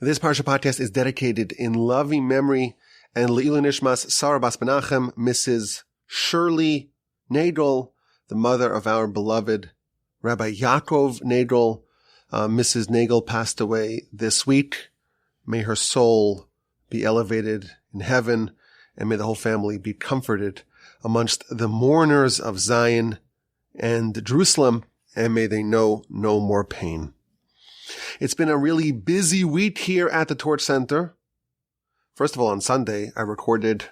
This Parsha podcast is dedicated in loving memory and Le'ilu Nishmas Sarah Bas Menachem, Mrs. Shirley Nagel, the mother of our beloved Rabbi Yaakov Nagel. Mrs. Nagel passed away this week. May her soul be elevated in heaven, and may the whole family be comforted amongst the mourners of Zion and Jerusalem, and may they know no more pain. It's been a really busy week here at the Torch Center. First of all, on Sunday, I recorded,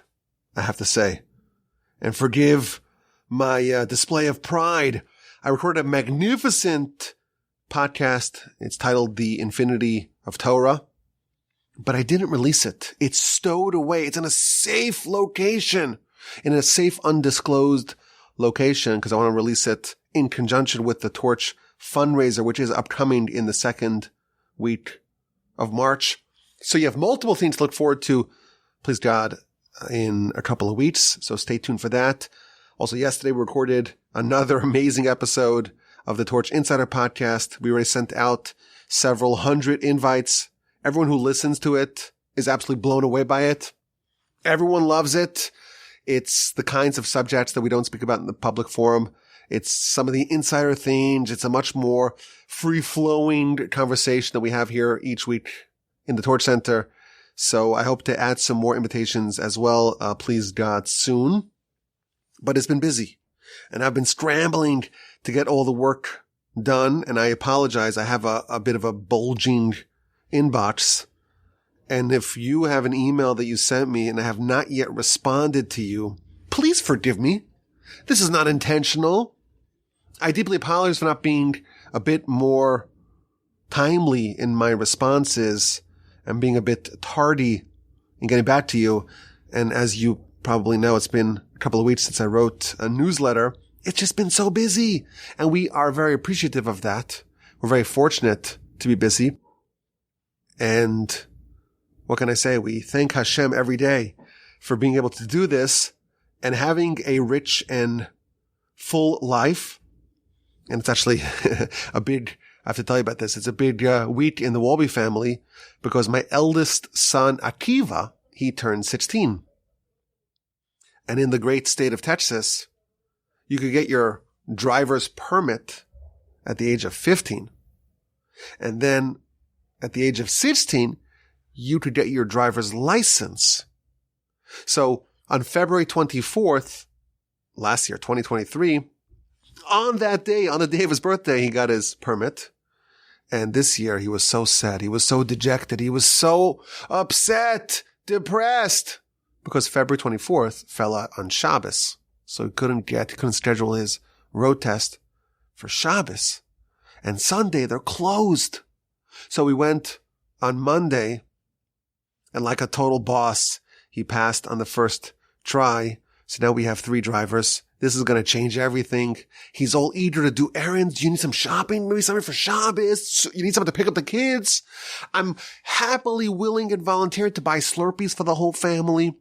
I have to say, and forgive my display of pride, I recorded a magnificent podcast. It's titled The Infinity of Torah, but I didn't release it. It's stowed away. It's in a safe location, in a safe, undisclosed location, because I want to release it in conjunction with the Torch fundraiser, which is upcoming in the second week of March. So you have multiple things to look forward to, please God, in a couple of weeks. So stay tuned for that. Also, yesterday we recorded another amazing episode of the Torch Insider podcast. We already sent out several hundred invites. Everyone who listens to it is absolutely blown away by it. Everyone loves it. It's the kinds of subjects that we don't speak about in the public forum. It's some of the insider things. It's a much more free-flowing conversation that we have here each week in the Torch Center. So I hope to add some more invitations as well, please God, soon. But it's been busy, and I've been scrambling to get all the work done, and I apologize. I have a bit of a bulging inbox, and if you have an email that you sent me and I have not yet responded to you, please forgive me. This is not intentional. I deeply apologize for not being a bit more timely in my responses and being a bit tardy in getting back to you. And as you probably know, it's been a couple of weeks since I wrote a newsletter. It's just been so busy, and we are very appreciative of that. We're very fortunate to be busy. And what can I say? We thank Hashem every day for being able to do this and having a rich and full life. And it's actually a big, I have to tell you about this. It's a big week in the Walby family because my eldest son, Akiva, he turned 16. And in the great state of Texas, you could get your driver's permit at the age of 15. And then at the age of 16, you could get your driver's license. So on February 24th, last year, 2023, on that day, on the day of his birthday, he got his permit. And this year, he was so sad. He was so dejected. He was so upset, depressed, because February 24th fell out on Shabbos. So he couldn't schedule his road test for Shabbos. And Sunday, they're closed. So we went on Monday, and like a total boss, he passed on the first try. So now we have 3 drivers. This is going to change everything. He's all eager to do errands. You need some shopping, maybe something for Shabbos. You need someone to pick up the kids. I'm happily willing and volunteered to buy Slurpees for the whole family.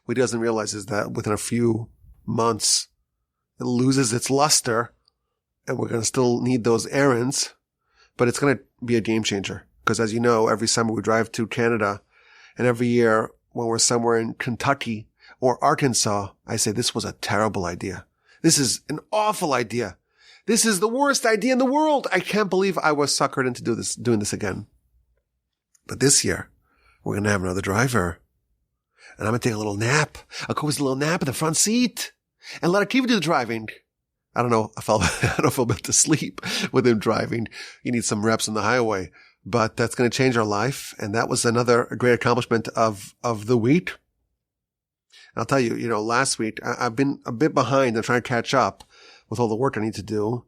What he doesn't realize is that within a few months, it loses its luster, and we're going to still need those errands. But it's going to be a game changer. Because as you know, every summer we drive to Canada, and every year when we're somewhere in Kentucky or Arkansas, I say, this was a terrible idea. This is an awful idea. This is the worst idea in the world. I can't believe I was suckered into doing this again. But this year, we're going to have another driver. And I'm going to take a little nap, a cozy little nap in the front seat, and let Akiva do the driving. I don't know if I'll be able to sleep with him driving. You need some reps on the highway, but that's going to change our life. And that was another great accomplishment of the week. And I'll tell you, last week I've been a bit behind. I'm trying to catch up with all the work I need to do.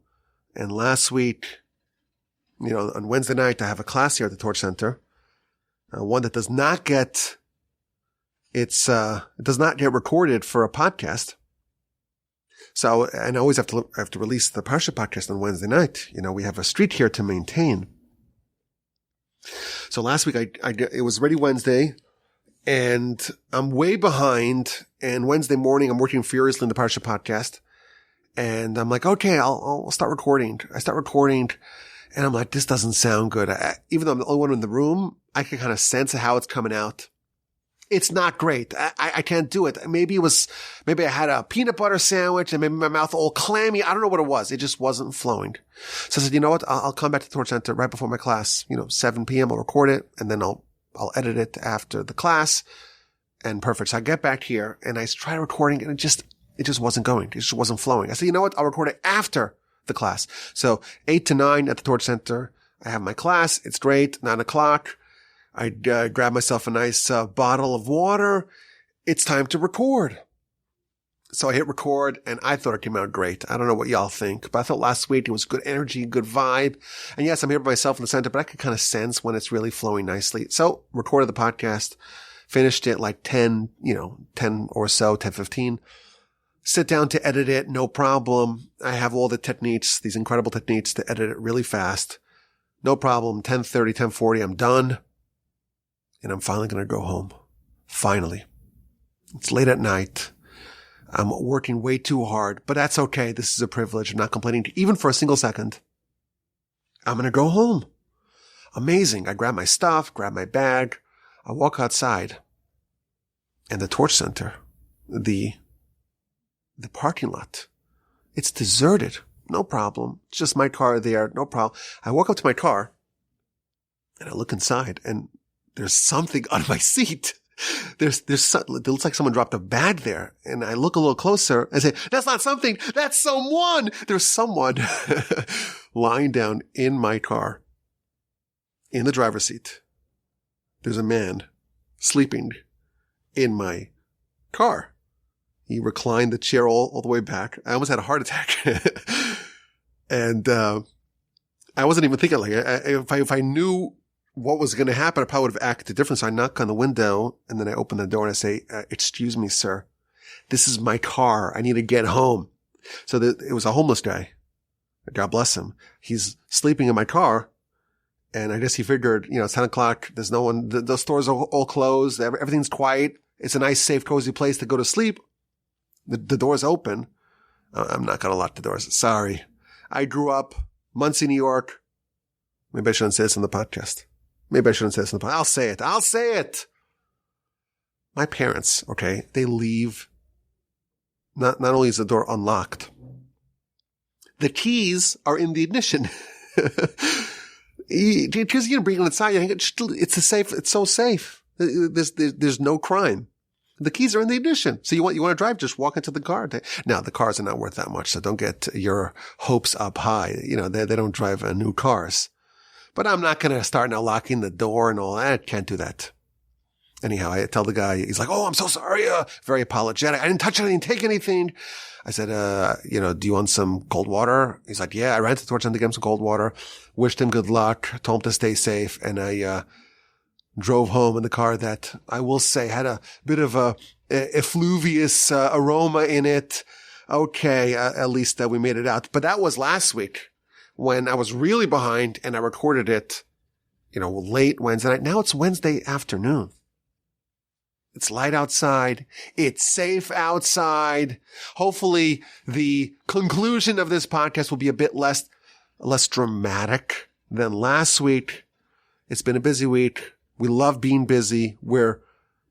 And last week, on Wednesday night, I have a class here at the Torch Center. One that does not get, it does not get recorded for a podcast. So, and I always have to release the Parsha podcast on Wednesday night. We have a streak here to maintain. So last week it was already Wednesday, and I'm way behind. And Wednesday morning, I'm working furiously in the Parsha podcast, and I'm like, okay, I'll start recording. I start recording, And I'm like, this doesn't sound good. Even though I'm the only one in the room, I can kind of sense how it's coming out. It's not great. I can't do it. Maybe I had a peanut butter sandwich and maybe my mouth all clammy. I don't know what it was. It just wasn't flowing. So I said, you know what? I'll come back to the Torah Center right before my class, 7 p.m. I'll record it and then I'll edit it after the class. And perfect. So I get back here and I try recording and it just wasn't going. It just wasn't flowing. I said, you know what? I'll record it after the class. So 8 to 9 at the Torah Center. I have my class. It's great. 9 o'clock. I grab myself a nice bottle of water. It's time to record. So I hit record and I thought it came out great. I don't know what y'all think, but I thought last week it was good energy, good vibe. And yes, I'm here by myself in the center, but I could kind of sense when it's really flowing nicely. So recorded the podcast, finished it like 10 or so, 10:15. Sit down to edit it. No problem. I have all the techniques, these incredible techniques to edit it really fast. No problem. 10:30, 10:40, I'm done. And I'm finally going to go home. Finally. It's late at night. I'm working way too hard, but that's okay. This is a privilege. I'm not complaining even for a single second. I'm going to go home. Amazing. I grab my stuff, grab my bag. I walk outside and the Torch Center, the parking lot, it's deserted. No problem. It's just my car there. No problem. I walk up to my car and I look inside and there's something on my seat. It looks like someone dropped a bag there. And I look a little closer and say, that's not something. That's someone. There's someone lying down in my car in the driver's seat. There's a man sleeping in my car. He reclined the chair all the way back. I almost had a heart attack. And I wasn't even thinking like if I knew what was going to happen, I probably would have acted different. So I knock on the window and then I open the door and I say, excuse me, sir, this is my car. I need to get home. So it was a homeless guy. God bless him. He's sleeping in my car. And I guess he figured, it's 10 o'clock. There's no one. The stores are all closed. Everything's quiet. It's a nice, safe, cozy place to go to sleep. The door's open. I'm not going to lock the doors. Sorry. I grew up Muncie, New York. Maybe I shouldn't say this on the podcast. I'll say it. My parents, okay, they leave. Not only is the door unlocked, the keys are in the ignition. Because you bring it inside, it's safe. It's so safe. There's no crime. The keys are in the ignition. So you want to drive, just walk into the car. Now the cars are not worth that much, so don't get your hopes up high. They don't drive new cars. But I'm not going to start now locking the door and all that. I can't do that. Anyhow, I tell the guy, he's like, oh, I'm so sorry. Very apologetic. I didn't touch anything, take anything. I said, do you want some cold water? He's like, yeah, I ran to the Torch Center to get him some cold water, wished him good luck, told him to stay safe. And I, drove home in the car that I will say had a bit of a effluvious aroma in it. Okay. At least we made it out. But that was last week when I was really behind and I recorded it, late Wednesday night. Now it's Wednesday afternoon. It's light outside. It's safe outside. Hopefully the conclusion of this podcast will be a bit less dramatic than last week. It's been a busy week. We love being busy. We're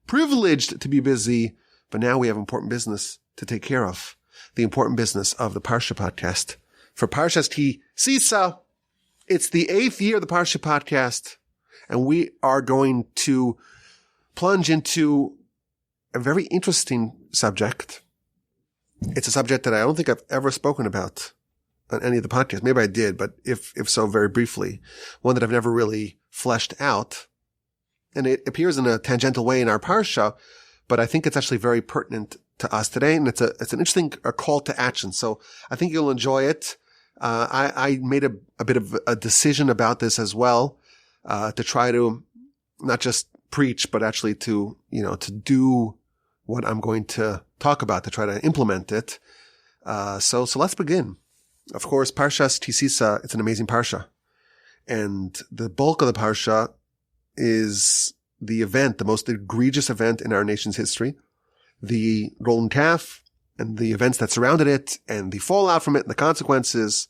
privileged to be busy, but now we have important business to take care of. The important business of the Parsha podcast. For Parsha's Sisa, it's the 8th year of the Parsha podcast, and we are going to plunge into a very interesting subject. It's a subject that I don't think I've ever spoken about on any of the podcasts. Maybe I did, but if so, very briefly. One that I've never really fleshed out. And it appears in a tangential way in our Parsha, but I think it's actually very pertinent to us today. And it's an interesting call to action. So I think you'll enjoy it. I made a bit of a decision about this as well, to try to not just preach, but actually to do what I'm going to talk about, to try to implement it. So let's begin. Of course, Parsha's Sisa, it's an amazing Parsha. And the bulk of the Parsha is the event, the most egregious event in our nation's history, the golden calf and the events that surrounded it and the fallout from it and the consequences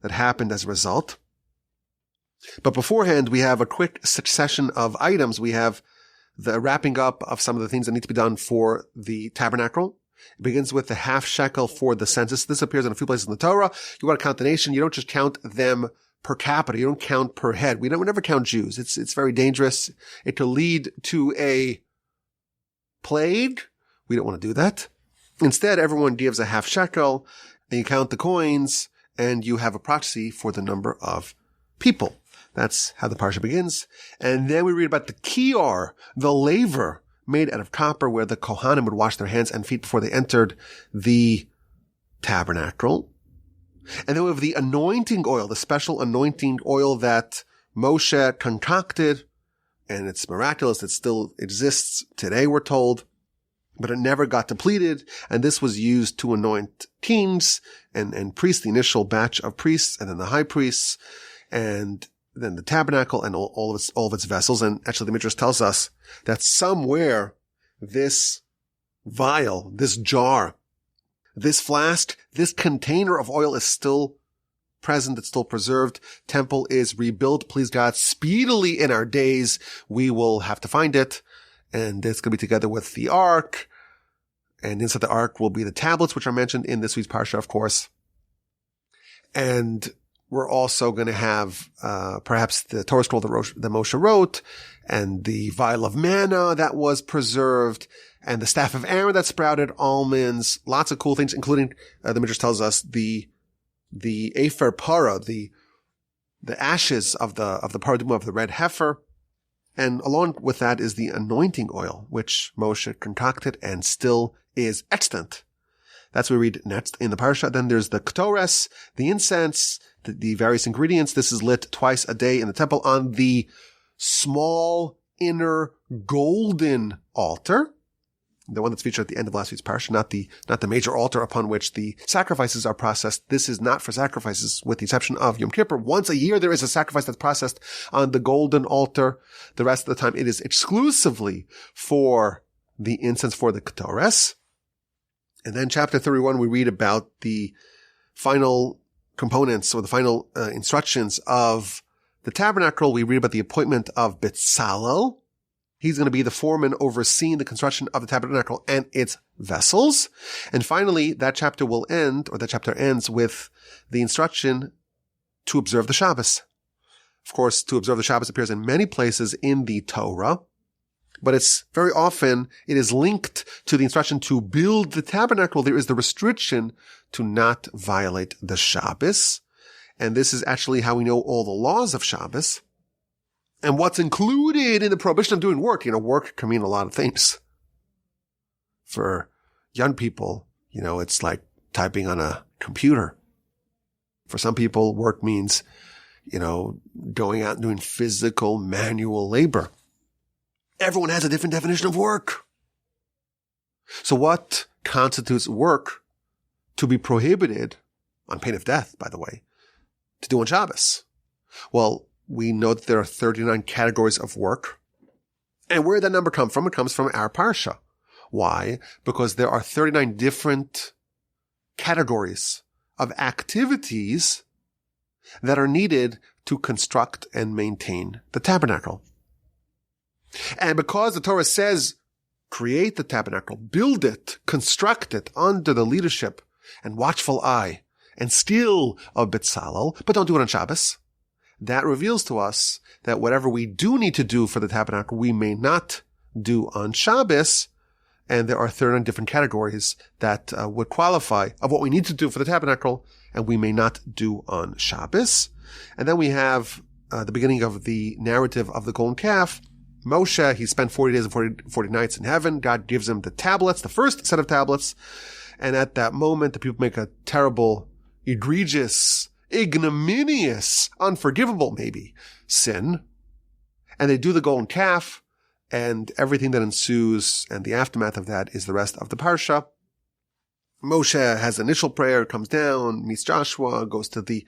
that happened as a result. But beforehand, we have a quick succession of items. We have the wrapping up of some of the things that need to be done for the tabernacle. It begins with the half shekel for the census. This appears in a few places in the Torah. You want to count the nation. You don't just count them per capita. You don't count per head. We never count Jews. It's very dangerous. It could lead to a plague. We don't want to do that. Instead, everyone gives a half shekel, and you count the coins, and you have a proxy for the number of people. That's how the Parsha begins. And then we read about the kior, the laver made out of copper, where the Kohanim would wash their hands and feet before they entered the tabernacle. And then we have the anointing oil, the special anointing oil that Moshe concocted, and it's miraculous. It still exists today, we're told, but it never got depleted. And this was used to anoint kings and priests, the initial batch of priests, and then the high priests, and then the tabernacle and all of its vessels. And actually the Midrash tells us that somewhere this vial, this jar, this flask, this container of oil is still present. It's still preserved. Temple is rebuilt. Please God, speedily in our days, we will have to find it. And it's going to be together with the ark. And inside the ark will be the tablets, which are mentioned in this week's Parsha, of course. And we're also going to have, perhaps the Torah scroll that Moshe wrote, and the vial of manna that was preserved, and the staff of Aaron that sprouted almonds, lots of cool things, including, the Midrash tells us, the Efer Para, the ashes of the paraduma of the red heifer. And along with that is the anointing oil, which Moshe concocted and still is extant. That's what we read next in the Parsha. Then there's the ketores, the incense, the various ingredients. This is lit twice a day in the temple on the small inner golden altar, the one that's featured at the end of last week's Parsha, not the major altar upon which the sacrifices are processed. This is not for sacrifices, with the exception of Yom Kippur. Once a year, there is a sacrifice that's processed on the golden altar. The rest of the time, it is exclusively for the incense, for the ketores. And then chapter 31, we read about the final components, or the final instructions of the tabernacle. We read about the appointment of Bezalel. He's going to be the foreman overseeing the construction of the tabernacle and its vessels. And finally, that chapter ends with the instruction to observe the Shabbos. Of course, to observe the Shabbos appears in many places in the Torah, but it's very often, it is linked to the instruction to build the tabernacle. There is the restriction to not violate the Shabbos. And this is actually how we know all the laws of Shabbos. And what's included in the prohibition of doing work. Work can mean a lot of things. For young people, it's like typing on a computer. For some people, work means, going out and doing physical manual labor. Everyone has a different definition of work. So what constitutes work to be prohibited, on pain of death, by the way, to do on Shabbos? Well, we know that there are 39 categories of work. And where did that number come from? It comes from our Parsha. Why? Because there are 39 different categories of activities that are needed to construct and maintain the tabernacle. And because the Torah says, create the tabernacle, build it, construct it under the leadership and watchful eye and skill of Bezalel, but don't do it on Shabbos, that reveals to us that whatever we do need to do for the tabernacle, we may not do on Shabbos. And there are 39 different categories that would qualify of what we need to do for the tabernacle, and we may not do on Shabbos. And then we have the beginning of the narrative of the golden calf. Moshe, he spent 40 days and 40 nights in heaven. God gives him the tablets, the first set of tablets. And at that moment, the people make a terrible, egregious, ignominious, unforgivable maybe, sin. And they do the golden calf, and everything that ensues and the aftermath of that is the rest of the Parsha. Moshe has initial prayer, comes down, meets Joshua, goes to the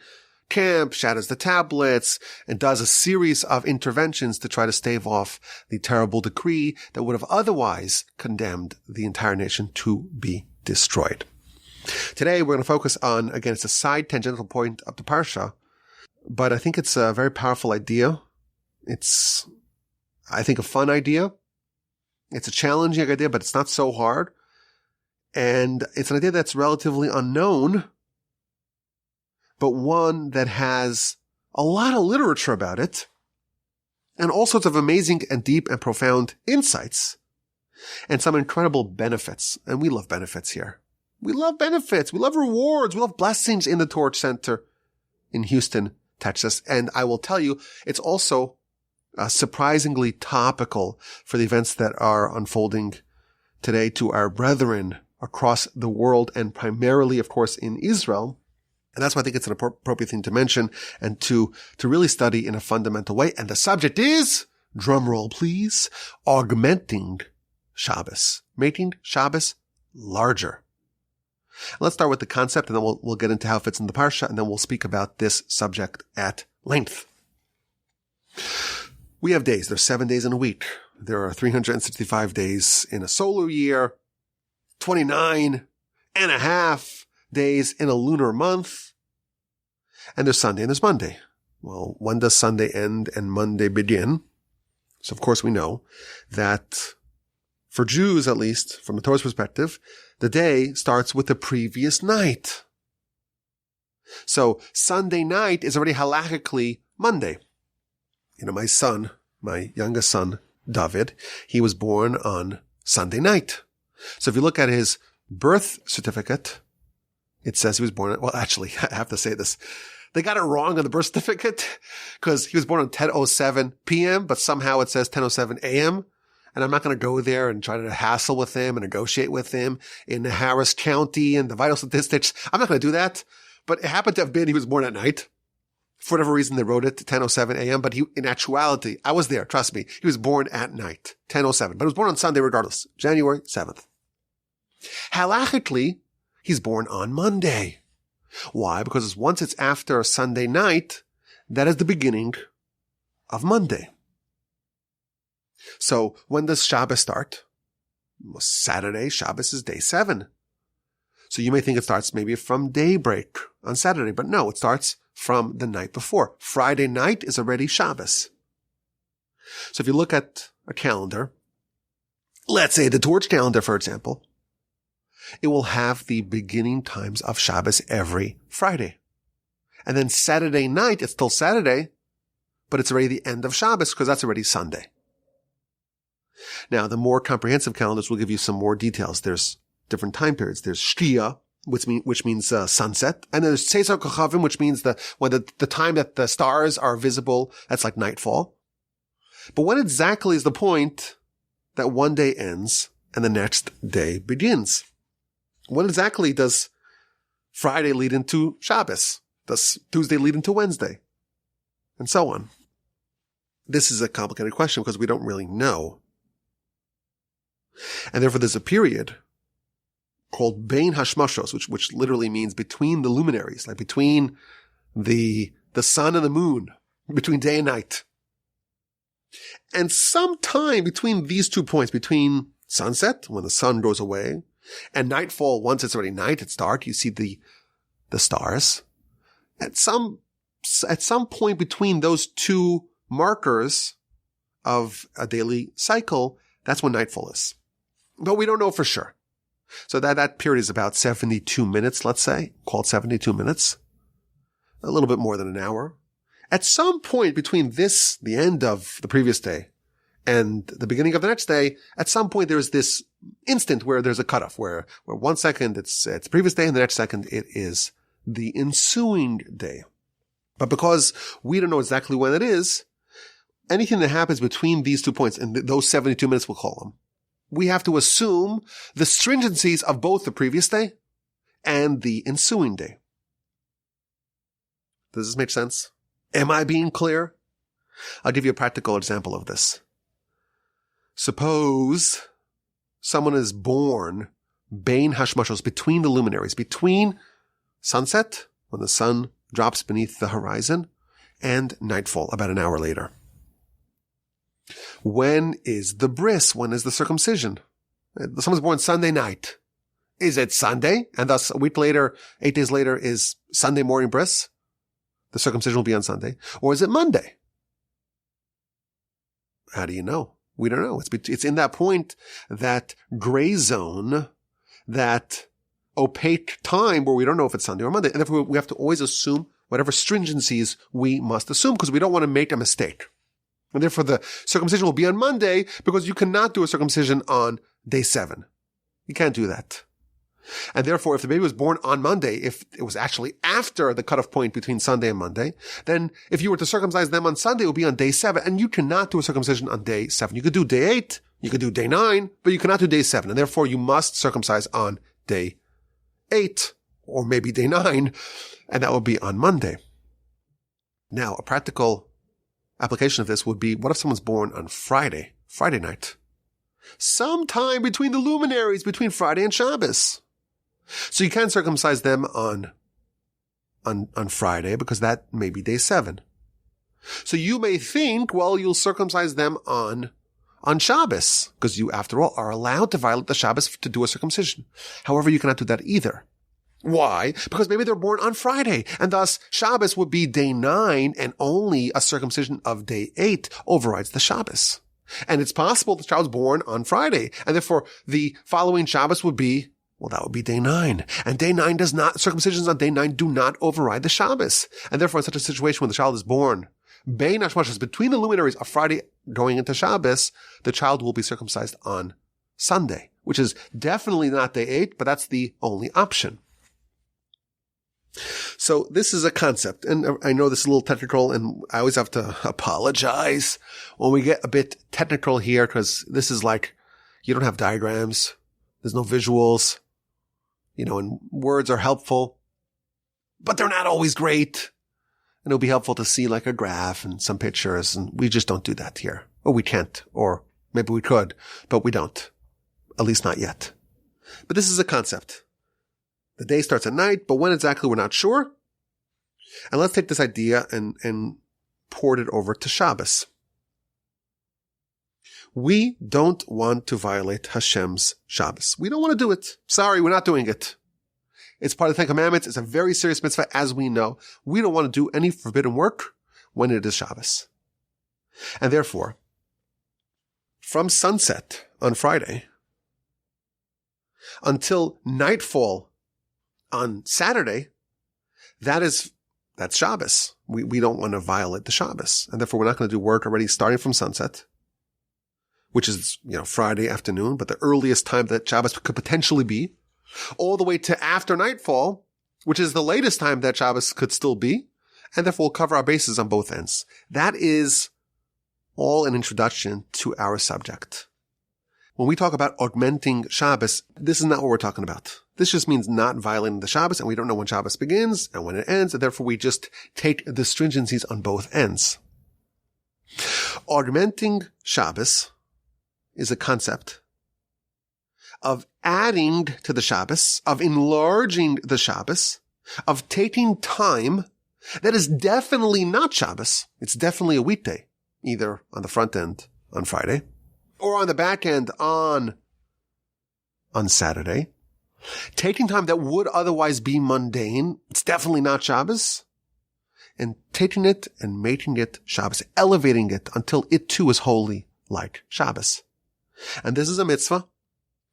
camp, shatters the tablets, and does a series of interventions to try to stave off the terrible decree that would have otherwise condemned the entire nation to be destroyed. Today, we're going to focus on, again, it's a side tangential point of the Parsha, but I think it's a very powerful idea. It's, I think, a fun idea. It's a challenging idea, but it's not so hard. And it's an idea that's relatively unknown, but one that has a lot of literature about it and all sorts of amazing and deep and profound insights and some incredible benefits. And we love benefits here. We love benefits. We love rewards. We love blessings in the Torch Center in Houston, Texas. And I will tell you, it's also surprisingly topical for the events that are unfolding today to our brethren across the world and primarily, of course, in Israel. And that's why I think it's an appropriate thing to mention and to really study in a fundamental way. And the subject is, drum roll please, augmenting Shabbos, making Shabbos larger. Let's start with the concept, and then we'll get into how it fits in the Parsha, and then we'll speak about this subject at length. We have days. There's 7 days in a week. There are 365 days in a solar year, 29 and a half days in a lunar month. And there's Sunday and there's Monday. Well, when does Sunday end and Monday begin? So, of course, we know that for Jews, at least, from the Torah's perspective, the day starts with the previous night. So Sunday night is already halachically Monday. You know, my youngest son, David, he was born on Sunday night. So if you look at his birth certificate, it says he was born, well, actually, I have to say this. They got it wrong on the birth certificate because he was born on 10:07 p.m., but somehow it says 10:07 a.m. And I'm not going to go there and try to hassle with him and negotiate with him in Harris County and the vital statistics. I'm not going to do that. But it happened to have been he was born at night. For whatever reason, they wrote it to 10:07 a.m. But in actuality, I was there. Trust me. He was born at night, 10:07. But he was born on Sunday regardless, January 7th. Halachically, he's born on Monday. Why? Because once it's after Sunday night, that is the beginning of Monday. So when does Shabbos start? Well, Saturday, Shabbos is day 7. So you may think it starts maybe from daybreak on Saturday, but no, it starts from the night before. Friday night is already Shabbos. So if you look at a calendar, let's say the Torch calendar, for example, it will have the beginning times of Shabbos every Friday. And then Saturday night, it's still Saturday, but it's already the end of Shabbos because that's already Sunday. Now, the more comprehensive calendars will give you some more details. There's different time periods. There's Shkia, which means sunset. And there's Sisa Kochavim, which means when the time that the stars are visible, that's like nightfall. But when exactly is the point that one day ends and the next day begins? When exactly does Friday lead into Shabbos? Does Tuesday lead into Wednesday? And so on. This is a complicated question because we don't really know. And therefore there's a period called Bein Hashmashos, which literally means between the luminaries, like between the sun and the moon, between day and night. And sometime between these 2 points, between sunset, when the sun goes away, and nightfall, once it's already night, it's dark, you see the stars. At some point between those two markers of a daily cycle, that's when nightfall is. But we don't know for sure. So that period is about 72 minutes, let's say, called 72 minutes. A little bit more than an hour. At some point between the end of the previous day, and the beginning of the next day, at some point there's this instant where there's a cutoff, where 1 second it's previous day and the next second it is the ensuing day. But because we don't know exactly when it is, anything that happens between these 2 points, and those 72 minutes we'll call them, we have to assume the stringencies of both the previous day and the ensuing day. Does this make sense? Am I being clear? I'll give you a practical example of this. Suppose someone is born Bein Hashmashos, between the luminaries, between sunset, when the sun drops beneath the horizon, and nightfall, about an hour later. When is the bris? When is the circumcision? Someone's born Sunday night. Is it Sunday? And thus a week later, 8 days later, is Sunday morning bris? the circumcision will be on Sunday, or is it Monday? How do you know? We don't know. It's in that point, that gray zone, that opaque time where we don't know if it's Sunday or Monday. And therefore we have to always assume whatever stringencies we must assume, because we don't want to make a mistake. And therefore the circumcision will be on Monday, because you cannot do a circumcision on day 7. You can't do that. And therefore, if the baby was born on Monday, if it was actually after the cutoff point between Sunday and Monday, then if you were to circumcise them on Sunday, it would be on day 7. And you cannot do a circumcision on day 7. You could do day 8, you could do day 9, but you cannot do day 7. And therefore, you must circumcise on day 8, or maybe day 9, and that would be on Monday. Now, a practical application of this would be, what if someone's born on Friday night? Sometime between the luminaries, between Friday and Shabbos. So you can circumcise them on Friday, because that may be day 7. So you may think, well, you'll circumcise them on Shabbos, because you, after all, are allowed to violate the Shabbos to do a circumcision. However, you cannot do that either. Why? Because maybe they're born on Friday, and thus Shabbos would be day 9, and only a circumcision of day 8 overrides the Shabbos. And it's possible the child's born on Friday, and therefore the following Shabbos would be, well, that would be day 9. And day 9 circumcisions on day 9 do not override the Shabbos. And therefore, in such a situation when the child is born, Bein Hashmashas, between the luminaries of Friday going into Shabbos, the child will be circumcised on Sunday, which is definitely not day 8, but that's the only option. So this is a concept, and I know this is a little technical, and I always have to apologize when we get a bit technical here, because this is like, you don't have diagrams, there's no visuals, and words are helpful, but they're not always great. And it'll be helpful to see like a graph and some pictures, and we just don't do that here. Or we can't, or maybe we could, but we don't. At least not yet. But this is a concept. The day starts at night, but when exactly we're not sure. And let's take this idea and port it over to Shabbos. We don't want to violate Hashem's Shabbos. We don't want to do it. Sorry, we're not doing it. It's part of the Ten Commandments. It's a very serious mitzvah, as we know. We don't want to do any forbidden work when it is Shabbos. And therefore, from sunset on Friday until nightfall on Saturday, that's Shabbos. We don't want to violate the Shabbos. And therefore, we're not going to do work already starting from sunset, which is, Friday afternoon, but the earliest time that Shabbos could potentially be, all the way to after nightfall, which is the latest time that Shabbos could still be, and therefore we'll cover our bases on both ends. That is all an introduction to our subject. When we talk about augmenting Shabbos, this is not what we're talking about. This just means not violating the Shabbos, and we don't know when Shabbos begins and when it ends, and therefore we just take the stringencies on both ends. Augmenting Shabbos is a concept of adding to the Shabbos, of enlarging the Shabbos, of taking time that is definitely not Shabbos. It's definitely a weekday, either on the front end on Friday or on the back end on Saturday. Taking time that would otherwise be mundane, it's definitely not Shabbos, and taking it and making it Shabbos, elevating it until it too is holy like Shabbos. And this is a mitzvah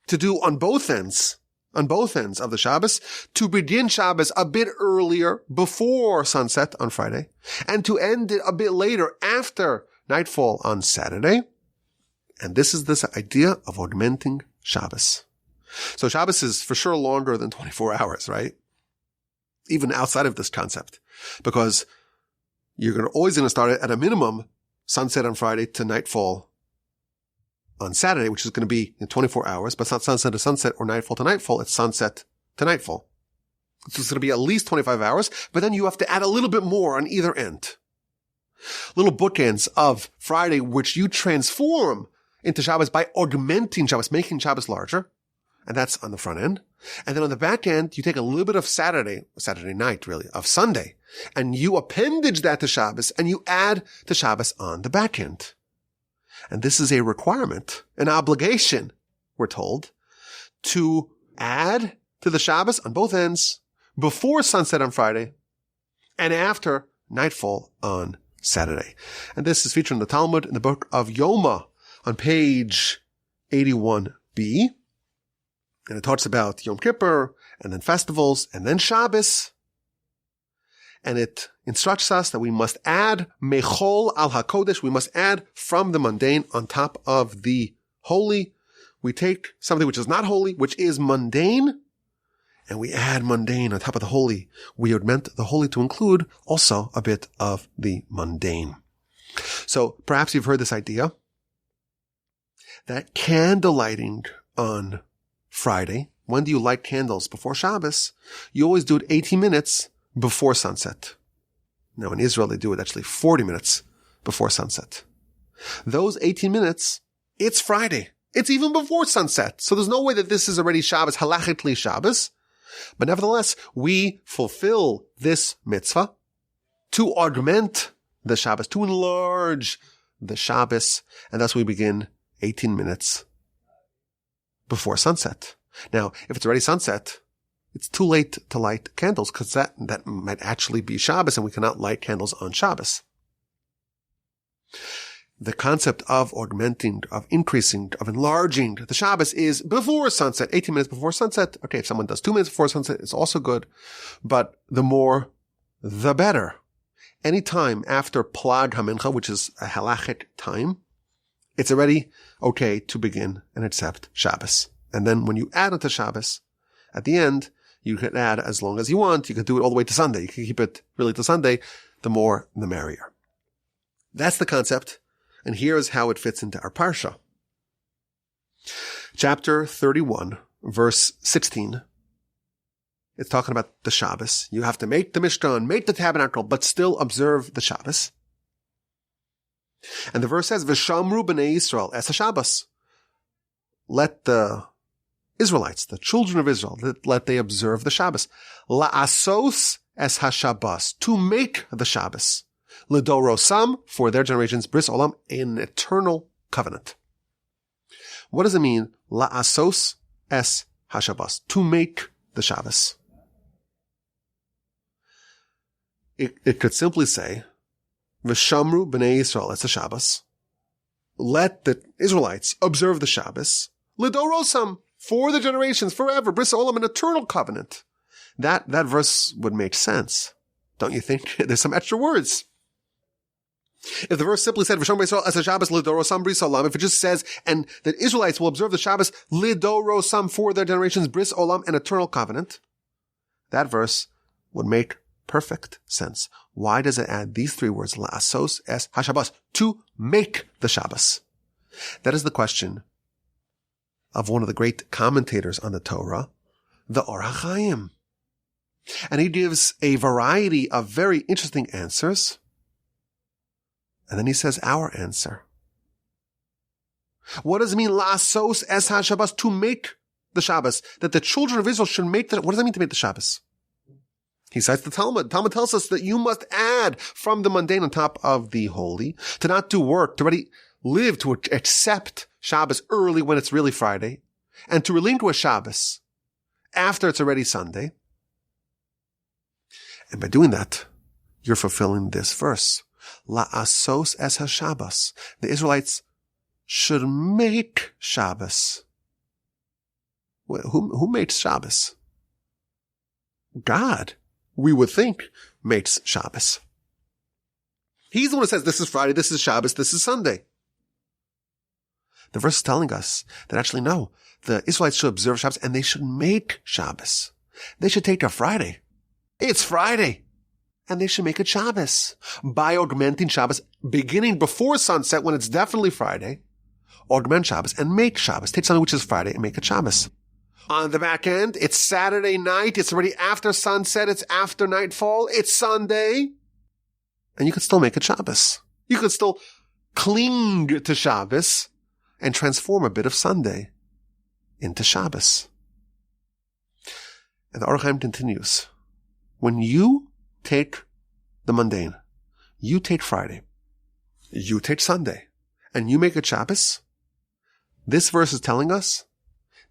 to do on both ends of the Shabbos, to begin Shabbos a bit earlier before sunset on Friday, and to end it a bit later after nightfall on Saturday. And this is this idea of augmenting Shabbos. So Shabbos is for sure longer than 24 hours, right? Even outside of this concept, because you're always going to start it at a minimum sunset on Friday to nightfall on Saturday, which is going to be in 24 hours, but it's not sunset to sunset or nightfall to nightfall. It's sunset to nightfall. So it's going to be at least 25 hours, but then you have to add a little bit more on either end. Little bookends of Friday, which you transform into Shabbos by augmenting Shabbos, making Shabbos larger. And that's on the front end. And then on the back end, you take a little bit of Saturday night really, of Sunday, and you appendage that to Shabbos, and you add to Shabbos on the back end. And this is a requirement, an obligation, we're told, to add to the Shabbos on both ends before sunset on Friday and after nightfall on Saturday. And this is featured in the Talmud in the book of Yoma on page 81b. And it talks about Yom Kippur, and then festivals, and then Shabbos. And it instructs us that we must add mechol al hakodesh. We must add from the mundane on top of the holy. We take something which is not holy, which is mundane, and we add mundane on top of the holy. We augment the holy to include also a bit of the mundane. So perhaps you've heard this idea that candle lighting on Friday, when do you light candles before Shabbos? You always do it 18 minutes before sunset. Now in Israel, they do it actually 40 minutes before sunset. Those 18 minutes, it's Friday. It's even before sunset. So there's no way that this is already Shabbos, halachically Shabbos. But nevertheless, we fulfill this mitzvah to augment the Shabbos, to enlarge the Shabbos, and thus we begin 18 minutes before sunset. Now, if it's already sunset, it's too late to light candles because that might actually be Shabbos and we cannot light candles on Shabbos. The concept of augmenting, of increasing, of enlarging the Shabbos is before sunset, 18 minutes before sunset. Okay, if someone does 2 minutes before sunset, it's also good. But the more, the better. Any time after Plag HaMincha, which is a halachic time, it's already okay to begin and accept Shabbos. And then when you add it to Shabbos, at the end, you can add as long as you want. You can do it all the way to Sunday. You can keep it really to Sunday. The more, the merrier. That's the concept. And here's how it fits into our Parsha. Chapter 31, verse 16. It's talking about the Shabbos. You have to make the Mishkan, make the Tabernacle, but still observe the Shabbos. And the verse says, V'shamru b'nei Yisrael es ha-Shabbos. Let the Israelites, the children of Israel, let they observe the Shabbos. La'asos es ha-Shabbos. To make the Shabbos. L'dorosam, for their generations, bris olam, an eternal covenant. What does it mean? La'asos es ha-Shabbos. To make the Shabbos. It could simply say, V'shamru b'nei Yisrael es ha-Shabbos. Let the Israelites observe the Shabbos. L'dorosam, for the generations, forever. Bris olam, an eternal covenant. That verse would make sense. Don't you think? There's some extra words. If the verse simply said, V'shamru b'nei Yisrael es ha-Shabbos, l'dorosam bris olam, if it just says, and the Israelites will observe the Shabbos, l'dorosam, for their generations, bris olam, an eternal covenant, that verse would make perfect sense. Why does it add these three words, la'asos es ha-Shabbos, to make the Shabbos? That is the question of one of the great commentators on the Torah, the Or HaChaim. And he gives a variety of very interesting answers. And then he says our answer. What does it mean, la'asos es ha-Shabbos, to make the Shabbos? That the children of Israel should make what does that mean to make the Shabbos? He cites the Talmud. The Talmud tells us that you must add from the mundane on top of the holy, to not do work, to already live, to accept Shabbos early when it's really Friday, and to relinquish Shabbos after it's already Sunday. And by doing that, you're fulfilling this verse. La'asos es ha-Shabbos. The Israelites should make Shabbos. Who makes Shabbos? God, we would think, makes Shabbos. He's the one who says, this is Friday, this is Shabbos, this is Sunday. The verse is telling us that actually no, the Israelites should observe Shabbos and they should make Shabbos. They should take a Friday. It's Friday. And they should make it Shabbos. By augmenting Shabbos, beginning before sunset when it's definitely Friday, augment Shabbos and make Shabbos. Take something which is Friday and make it Shabbos. On the back end, it's Saturday night, it's already after sunset, it's after nightfall, it's Sunday. And you could still make it Shabbos. You could still cling to Shabbos and transform a bit of Sunday into Shabbos. And the Or HaChaim continues. When you take the mundane, you take Friday, you take Sunday, and you make it Shabbos, this verse is telling us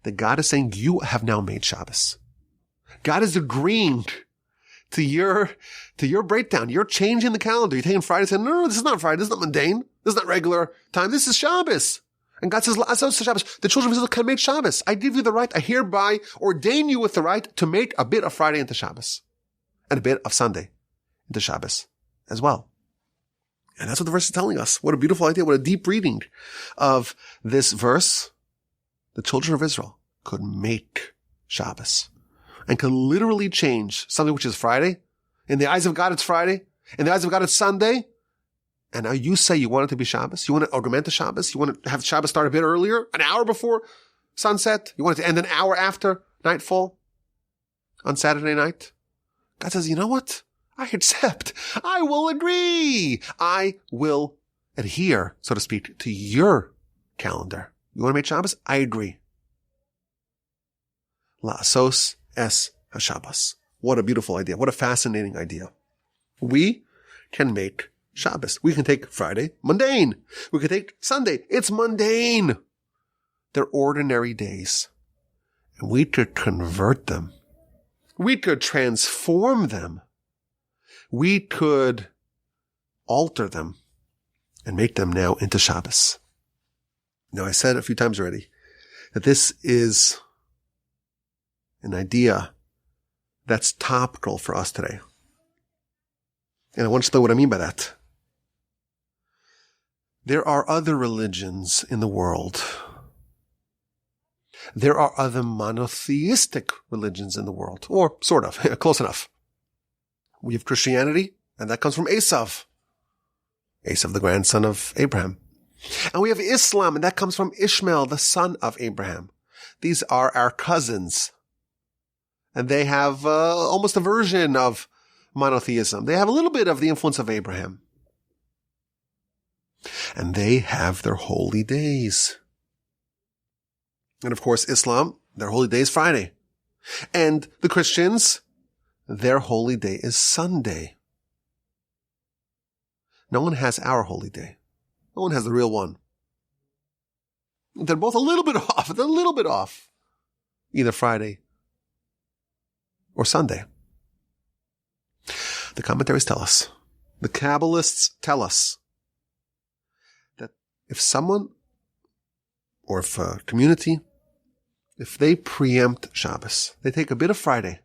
that God is saying you have now made Shabbos. God is agreeing to your breakdown. You're changing the calendar. You're taking Friday and saying, no, this is not Friday. This is not mundane. This is not regular time. This is Shabbos. And God says, La'asos Shabbos. The children of Israel can make Shabbos. I give you the right. I hereby ordain you with the right to make a bit of Friday into Shabbos and a bit of Sunday into Shabbos as well. And that's what the verse is telling us. What a beautiful idea. What a deep reading of this verse. The children of Israel could make Shabbos and could literally change something which is Friday. In the eyes of God, it's Friday. In the eyes of God, it's Sunday. And now you say you want it to be Shabbos. You want to augment the Shabbos. You want to have Shabbos start a bit earlier, an hour before sunset. You want it to end an hour after nightfall on Saturday night. God says, you know what? I accept. I will agree. I will adhere, so to speak, to your calendar. You want to make Shabbos? I agree. La'asos es HaShabbos. What a beautiful idea. What a fascinating idea. We can make Shabbos. We can take Friday, mundane. We can take Sunday. It's mundane. They're ordinary days. And we could convert them. We could transform them. We could alter them and make them now into Shabbos. Now, I said a few times already that this is an idea that's topical for us today. And I want you to know what I mean by that. There are other religions in the world. There are other monotheistic religions in the world, or sort of, close enough. We have Christianity, and that comes from Esav, the grandson of Abraham. And we have Islam, and that comes from Ishmael, the son of Abraham. These are our cousins. And they have almost a version of monotheism. They have a little bit of the influence of Abraham. And they have their holy days. And of course, Islam, their holy day is Friday. And the Christians, their holy day is Sunday. No one has our holy day. No one has the real one. They're both a little bit off. They're a little bit off. Either Friday or Sunday. The commentaries tell us, the Kabbalists tell us, that if someone, or if a community, if they preempt Shabbos, they take a bit of Friday,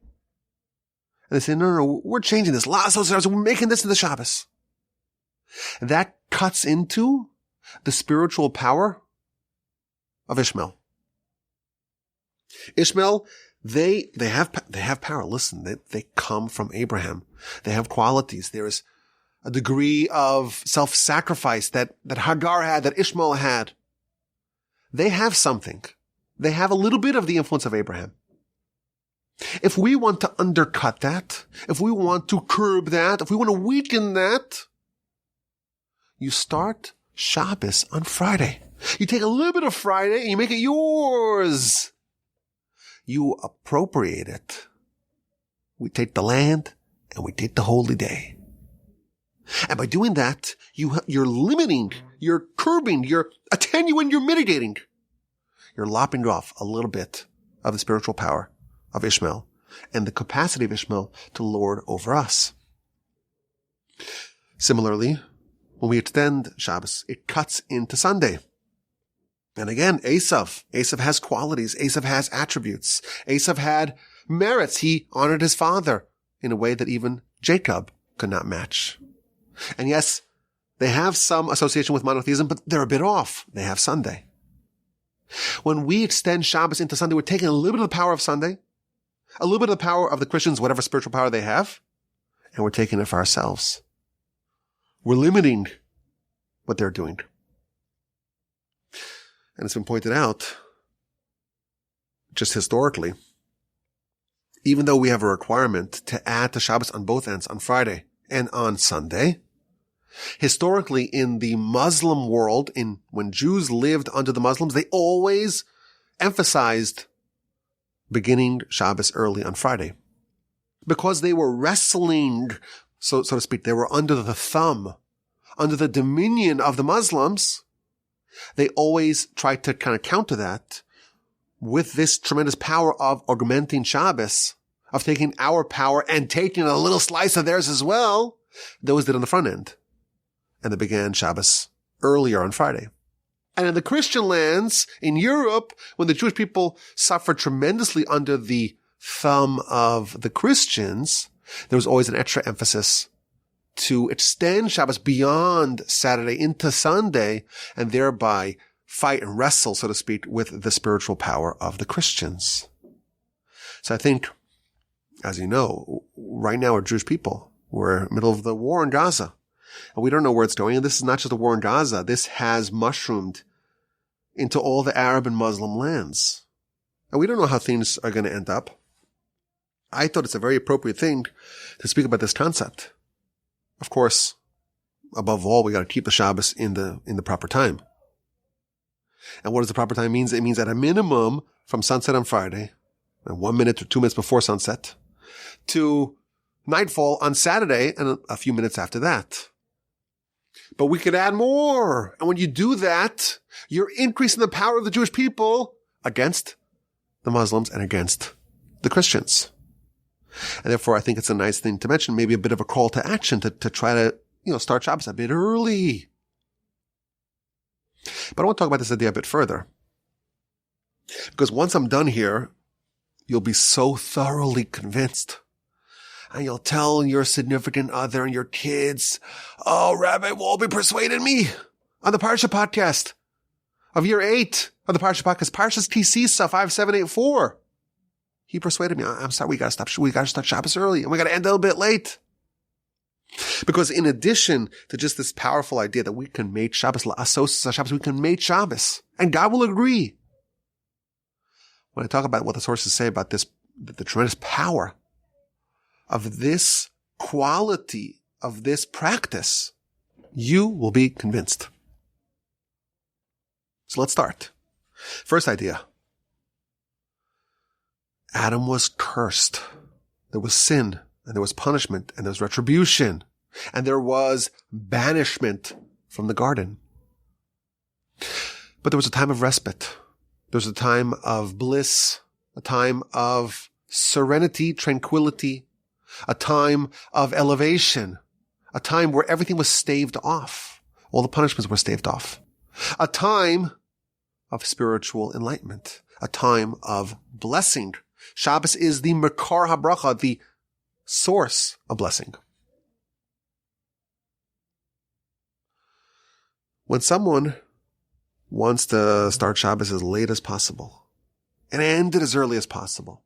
and they say, no, we're changing this. We're making this into Shabbos. That cuts into the spiritual power of Ishmael. Ishmael, they have power. Listen, they come from Abraham. They have qualities. There is a degree of self-sacrifice that Hagar had, that Ishmael had. They have something. They have a little bit of the influence of Abraham. If we want to undercut that, if we want to curb that, if we want to weaken that, you start Shabbos on Friday. You take a little bit of Friday and you make it yours. You appropriate it. We take the land and we take the holy day. And by doing that, you're limiting, you're curbing, you're attenuating, you're mitigating. You're lopping off a little bit of the spiritual power of Ishmael and the capacity of Ishmael to lord over us. Similarly, when we extend Shabbos, it cuts into Sunday. And again, Esav has qualities. Esav has attributes. Esav had merits. He honored his father in a way that even Jacob could not match. And yes, they have some association with monotheism, but they're a bit off. They have Sunday. When we extend Shabbos into Sunday, we're taking a little bit of the power of Sunday, a little bit of the power of the Christians, whatever spiritual power they have, and we're taking it for ourselves. We're limiting what they're doing. And it's been pointed out, just historically, even though we have a requirement to add to Shabbos on both ends, on Friday and on Sunday, historically in the Muslim world, when Jews lived under the Muslims, they always emphasized beginning Shabbos early on Friday. Because they were wrestling, so to speak, they were under the thumb, under the dominion of the Muslims. They always tried to kind of counter that with this tremendous power of augmenting Shabbos, of taking our power and taking a little slice of theirs as well, those did on the front end. And they began Shabbos earlier on Friday. And in the Christian lands, in Europe, when the Jewish people suffered tremendously under the thumb of the Christians, there was always an extra emphasis to extend Shabbos beyond Saturday into Sunday and thereby fight and wrestle, so to speak, with the spiritual power of the Christians. So I think, as you know, right now we're Jewish people. We're in the middle of the war in Gaza. And we don't know where it's going. And this is not just a war in Gaza. This has mushroomed into all the Arab and Muslim lands. And we don't know how things are going to end up. I thought it's a very appropriate thing to speak about this concept. Of course, above all, we got to keep the Shabbos in the proper time. And what does the proper time mean? It means at a minimum from sunset on Friday, and 1 minute or 2 minutes before sunset, to nightfall on Saturday and a few minutes after that. But we could add more. And when you do that, you're increasing the power of the Jewish people against the Muslims and against the Christians. And therefore, I think it's a nice thing to mention, maybe a bit of a call to action to try to, start Shabbos a bit early. But I want to talk about this idea a bit further. Because once I'm done here, you'll be so thoroughly convinced. And you'll tell your significant other and your kids, "Oh, Rabbi Wolbe persuaded me on the Parsha podcast of year 8 of the Parsha podcast, Parsha's Sisa 5784. He persuaded me. I'm sorry, we got to start Shabbos early and we got to end a little bit late." Because in addition to just this powerful idea that we can make Shabbos, we can make Shabbos, and God will agree. When I talk about what the sources say about this, the tremendous power of this quality, of this practice, you will be convinced. So let's start. First idea. Adam was cursed. There was sin, and there was punishment, and there was retribution, and there was banishment from the garden. But there was a time of respite. There was a time of bliss, a time of serenity, tranquility, a time of elevation, a time where everything was staved off. All the punishments were staved off. A time of spiritual enlightenment, a time of blessing. Shabbos is the Makar HaBracha, the source of blessing. When someone wants to start Shabbos as late as possible and end it as early as possible,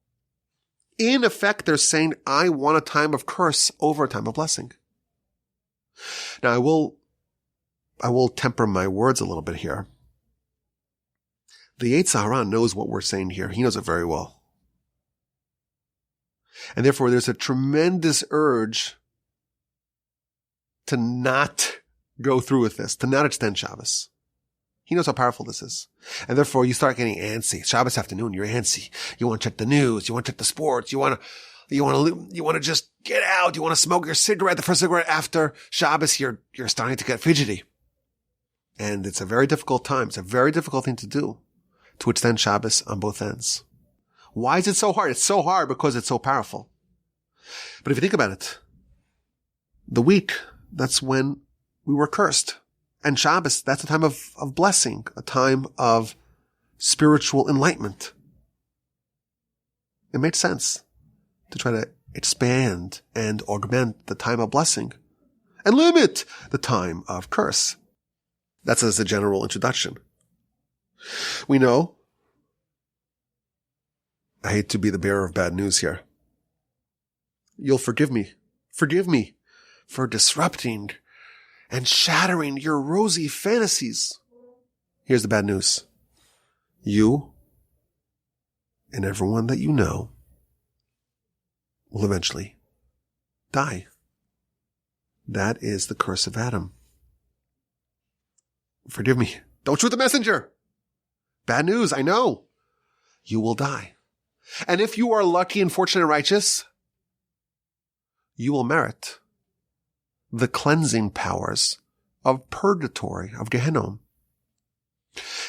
in effect, they're saying, I want a time of curse over a time of blessing. Now, I will temper my words a little bit here. The Yetzer Hara knows what we're saying here. He knows it very well. And therefore, there's a tremendous urge to not go through with this, to not extend Shabbos. He knows how powerful this is. And therefore, you start getting antsy. Shabbos afternoon, you're antsy. You want to check the news. You want to check the sports. You want to just get out. You want to smoke your cigarette, the first cigarette after Shabbos. You're starting to get fidgety. And it's a very difficult time. It's a very difficult thing to do, to extend Shabbos on both ends. Why is it so hard? It's so hard because it's so powerful. But if you think about it, the week, that's when we were cursed. And Shabbos, that's a time of blessing, a time of spiritual enlightenment. It made sense to try to expand and augment the time of blessing and limit the time of curse. That's as a general introduction. We know, I hate to be the bearer of bad news here. You'll forgive me for disrupting and shattering your rosy fantasies. Here's the bad news. You and everyone that you know will eventually die. That is the curse of Adam. Forgive me. Don't shoot the messenger. Bad news, I know. You will die. And if you are lucky and fortunate and righteous, you will merit the cleansing powers of purgatory, of Gehenna.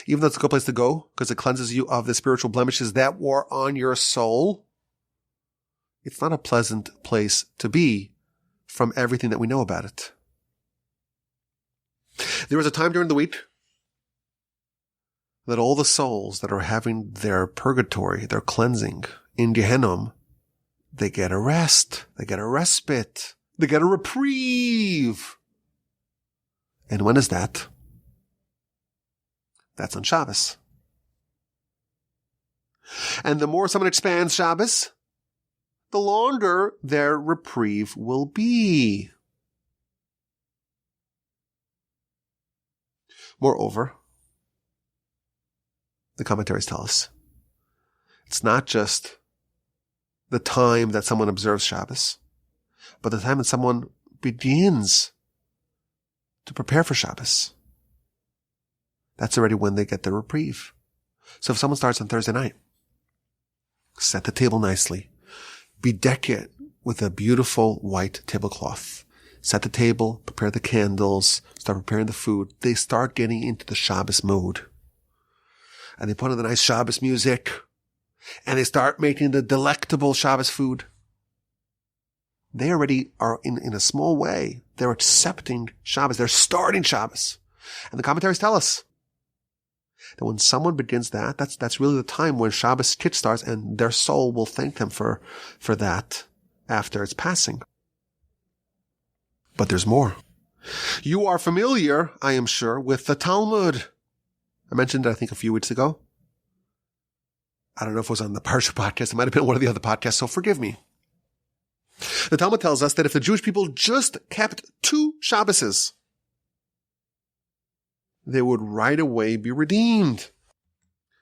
Even though it's a good place to go, because it cleanses you of the spiritual blemishes that were on your soul, it's not a pleasant place to be from everything that we know about it. There was a time during the week that all the souls that are having their purgatory, their cleansing in Gehenna, they get a rest, they get a respite, they get a reprieve. And when is that? That's on Shabbos. And the more someone expands Shabbos, the longer their reprieve will be. Moreover, the commentaries tell us, it's not just the time that someone observes Shabbos, but the time that someone begins to prepare for Shabbos. That's already when they get their reprieve. So if someone starts on Thursday night, set the table nicely, bedeck it with a beautiful white tablecloth, set the table, prepare the candles, start preparing the food. They start getting into the Shabbos mood. And they put on the nice Shabbos music. And they start making the delectable Shabbos food. They already are, in a small way, they're accepting Shabbos. They're starting Shabbos. And the commentaries tell us that when someone begins that's really the time when Shabbos kickstarts, and their soul will thank them for that after its passing. But there's more. You are familiar, I am sure, with the Talmud. I mentioned it, I think, a few weeks ago. I don't know if it was on the Parsha podcast. It might have been one of the other podcasts, so forgive me. The Talmud tells us that if the Jewish people just kept 2 Shabboses, they would right away be redeemed.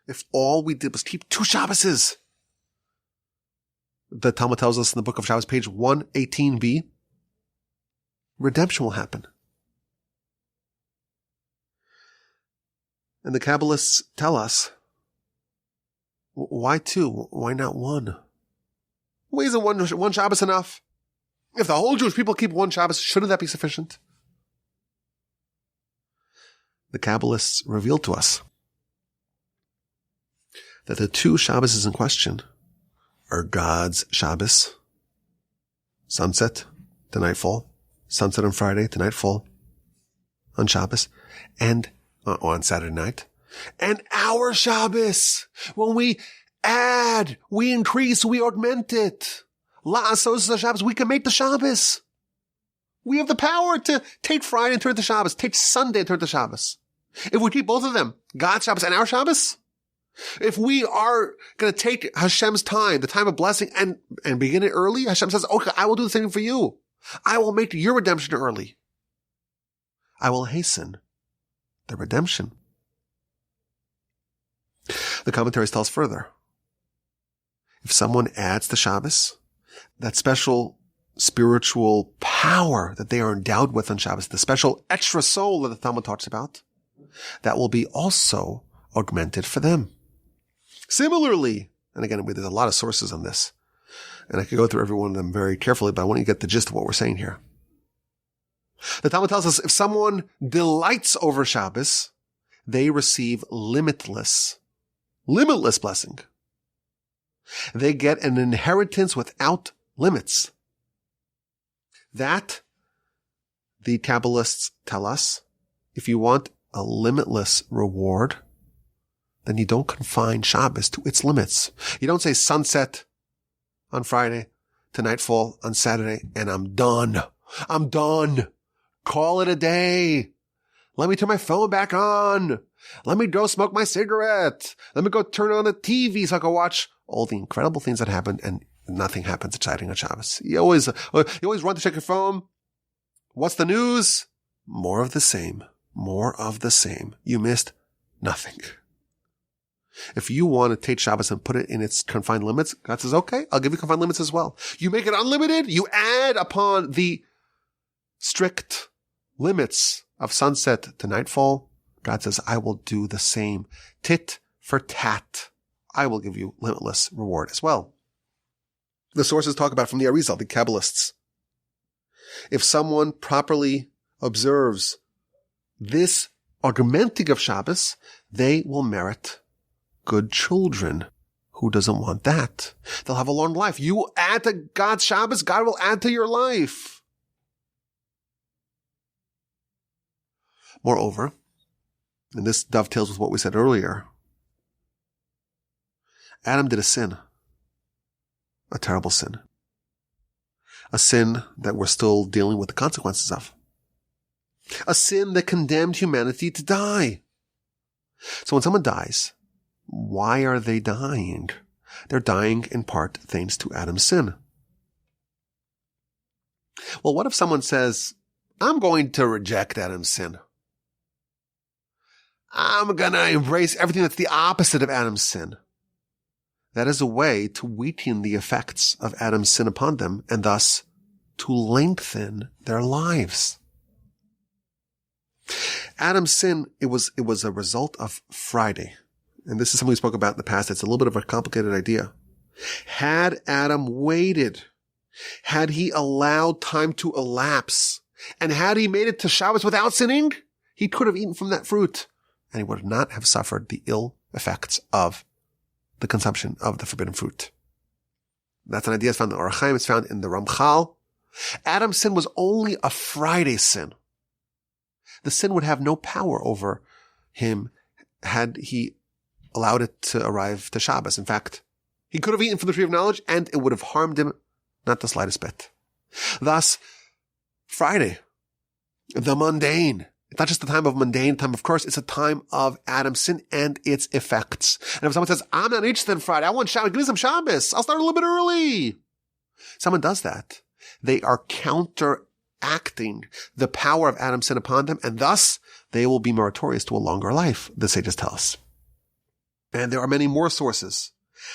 If all we did was keep 2 Shabboses. The Talmud tells us in the book of Shabbos, page 118b, redemption will happen. And the Kabbalists tell us, why 2? Why not 1? Why isn't one Shabbos enough? If the whole Jewish people keep 1 Shabbos, shouldn't that be sufficient? The Kabbalists revealed to us that the 2 Shabboses in question are God's Shabbos, sunset to nightfall, sunset on Friday to nightfall on Shabbos, and on Saturday night, and our Shabbos, when we add, we increase, we augment it. La'asos Shabbos, we can make the Shabbos. We have the power to take Friday and turn it to Shabbos, take Sunday and turn it to Shabbos. If we keep both of them, God's Shabbos and our Shabbos, if we are going to take Hashem's time, the time of blessing, and begin it early, Hashem says, okay, I will do the same for you. I will make your redemption early. I will hasten the redemption. The commentaries tell us further. If someone adds the Shabbos, that special spiritual power that they are endowed with on Shabbos, the special extra soul that the Talmud talks about, that will be also augmented for them. Similarly, and again, there's a lot of sources on this, and I could go through every one of them very carefully, but I want you to get the gist of what we're saying here. The Talmud tells us if someone delights over Shabbos, they receive limitless blessing. They get an inheritance without limits. That, the Kabbalists tell us, if you want a limitless reward, then you don't confine Shabbos to its limits. You don't say sunset on Friday to nightfall on Saturday, and I'm done. I'm done. Call it a day. Let me turn my phone back on. Let me go smoke my cigarette. Let me go turn on the TV so I can watch all the incredible things that happen, and nothing happens exciting on Shabbos. You always run to check your phone. What's the news? More of the same. More of the same. You missed nothing. If you want to take Shabbos and put it in its confined limits, God says, okay, I'll give you confined limits as well. You make it unlimited. You add upon the strict limits of sunset to nightfall. God says, I will do the same. Tit for tat. I will give you limitless reward as well. The sources talk about from the Arizal, the Kabbalists. If someone properly observes this augmenting of Shabbos, they will merit good children Who doesn't want that? They'll have a long life. You add to God's Shabbos, God will add to your life. Moreover, and this dovetails with what we said earlier, Adam did a sin. A terrible sin. A sin that we're still dealing with the consequences of. A sin that condemned humanity to die. So when someone dies, why are they dying? They're dying in part thanks to Adam's sin. Well, what if someone says, I'm going to reject Adam's sin. I'm going to embrace everything that's the opposite of Adam's sin. That is a way to weaken the effects of Adam's sin upon them and thus to lengthen their lives. Adam's sin, it was a result of Friday. And this is something we spoke about in the past. It's a little bit of a complicated idea. Had Adam waited, had he allowed time to elapse, and had he made it to Shabbos without sinning, he could have eaten from that fruit, and he would not have suffered the ill effects of the consumption of the forbidden fruit. That's an idea that's found in the Orach Chaim. It's found in the Ramchal. Adam's sin was only a Friday sin. The sin would have no power over him had he allowed it to arrive to Shabbos. In fact, he could have eaten from the tree of knowledge and it would have harmed him not the slightest bit. Thus, Friday, the mundane, it's not just the time of mundane time, of course, it's a time of Adam's sin and its effects. And if someone says, I'm not interested in Friday, I want Shabbos, give me some Shabbos, I'll start a little bit early. Someone does that. They are counteracting the power of Adam's sin upon them, and thus they will be meritorious to a longer life, the sages tell us. And there are many more sources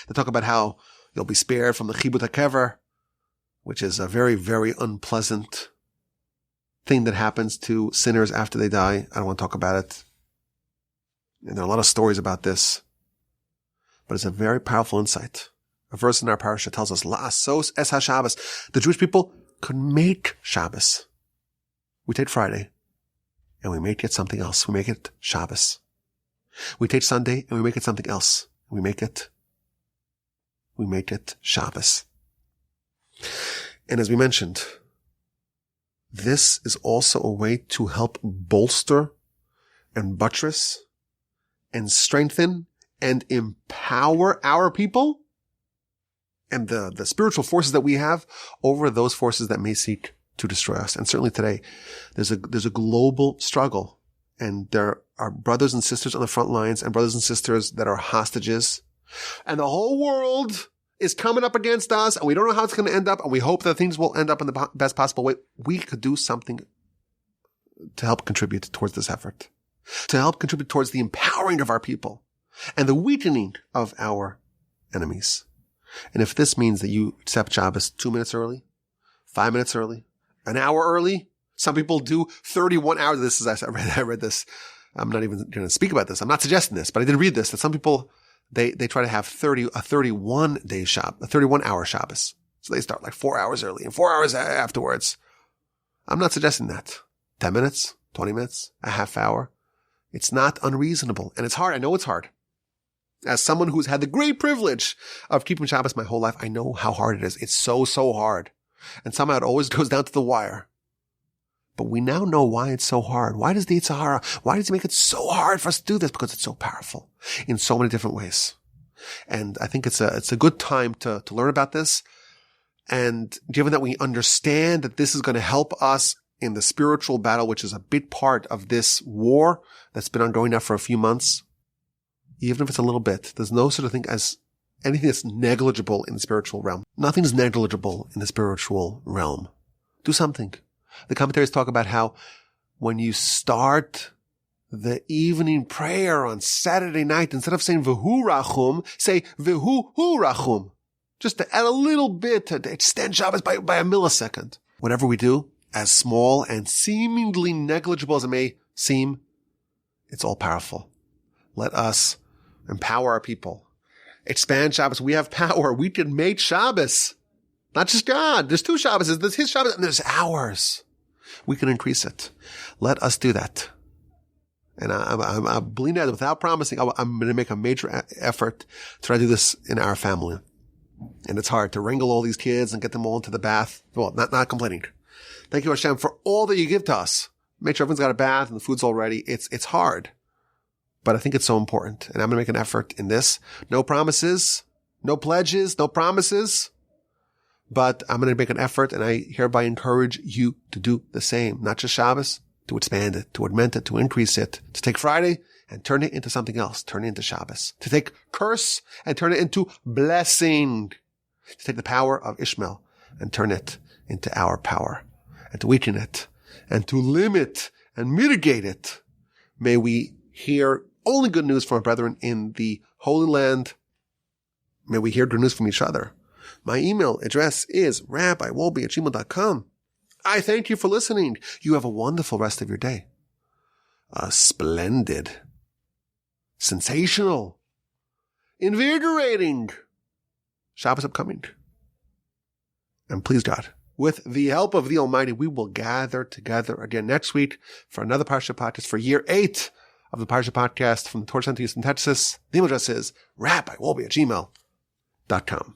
that talk about how you'll be spared from the chibut hakever, which is a very, very unpleasant thing that happens to sinners after they die. I don't want to talk about it. And there are a lot of stories about this. But it's a very powerful insight. A verse in our Parsha tells us, La'asos es ha-Shabbos. The Jewish people could make Shabbos. We take Friday, and we make it something else. We make it Shabbos. We take Sunday, and we make it something else. We make it Shabbos. And as we mentioned, this is also a way to help bolster and buttress and strengthen and empower our people and the spiritual forces that we have over those forces that may seek to destroy us. And certainly today, there's a global struggle, and there are brothers and sisters on the front lines and brothers and sisters that are hostages, and the whole world is coming up against us, and we don't know how it's going to end up, and we hope that things will end up in the best possible way. We could do something to help contribute towards this effort, to help contribute towards the empowering of our people and the weakening of our enemies. And if this means that you accept Shabbos 2 minutes early, 5 minutes early, an hour early, some people do 31 hours. This is, I read this. I'm not even going to speak about this. I'm not suggesting this, but I did read this, that some people, they try to have a 31-day Shabbos, a 31-hour Shabbos. So they start like 4 hours early and 4 hours afterwards. I'm not suggesting that. 10 minutes, 20 minutes, a half hour. It's not unreasonable. And it's hard. I know it's hard. As someone who's had the great privilege of keeping Shabbos my whole life, I know how hard it is. It's so, so hard. And somehow it always goes down to the wire. But we now know why it's so hard. Why does the Yetzer Hara, why does he make it so hard for us to do this? Because it's so powerful in so many different ways. And I think it's a good time to learn about this. And given that we understand that this is going to help us in the spiritual battle, which is a big part of this war that's been ongoing now for a few months, even if it's a little bit, there's no sort of thing as anything that's negligible in the spiritual realm. Nothing's negligible in the spiritual realm. Do something. The commentaries talk about how when you start the evening prayer on Saturday night, instead of saying V'hu Rachum, say V'hu Hu Rachum. Just to add a little bit to extend Shabbos by a millisecond. Whatever we do, as small and seemingly negligible as it may seem, it's all powerful. Let us empower our people. Expand Shabbos. We have power. We can make Shabbos. Not just God. There's 2 Shabbos. There's his Shabbos and there's ours. We can increase it. Let us do that. And I'm bleeding out without promising. I'm going to make a major effort to try to do this in our family. And it's hard to wrangle all these kids and get them all into the bath. Well, not complaining. Thank you, Hashem, for all that you give to us. Make sure everyone's got a bath and the food's all ready. It's hard, but I think it's so important. And I'm going to make an effort in this. No promises, no pledges, no promises, but I'm going to make an effort, and I hereby encourage you to do the same. Not just Shabbos, to expand it, to augment it, to increase it, to take Friday and turn it into something else, turn it into Shabbos, to take curse and turn it into blessing, to take the power of Ishmael and turn it into our power, and to weaken it, and to limit and mitigate it. May we hear only good news from our brethren in the Holy Land. May we hear good news from each other. My email address is rabbiwolbe@gmail.com. I thank you for listening. You have a wonderful rest of your day. A splendid, sensational, invigorating Shabbos upcoming. And please God, with the help of the Almighty, we will gather together again next week for another Parsha podcast for year 8 of the Parsha podcast from the Torah Center in Texas. The email address is rabbiwolbe@gmail.com.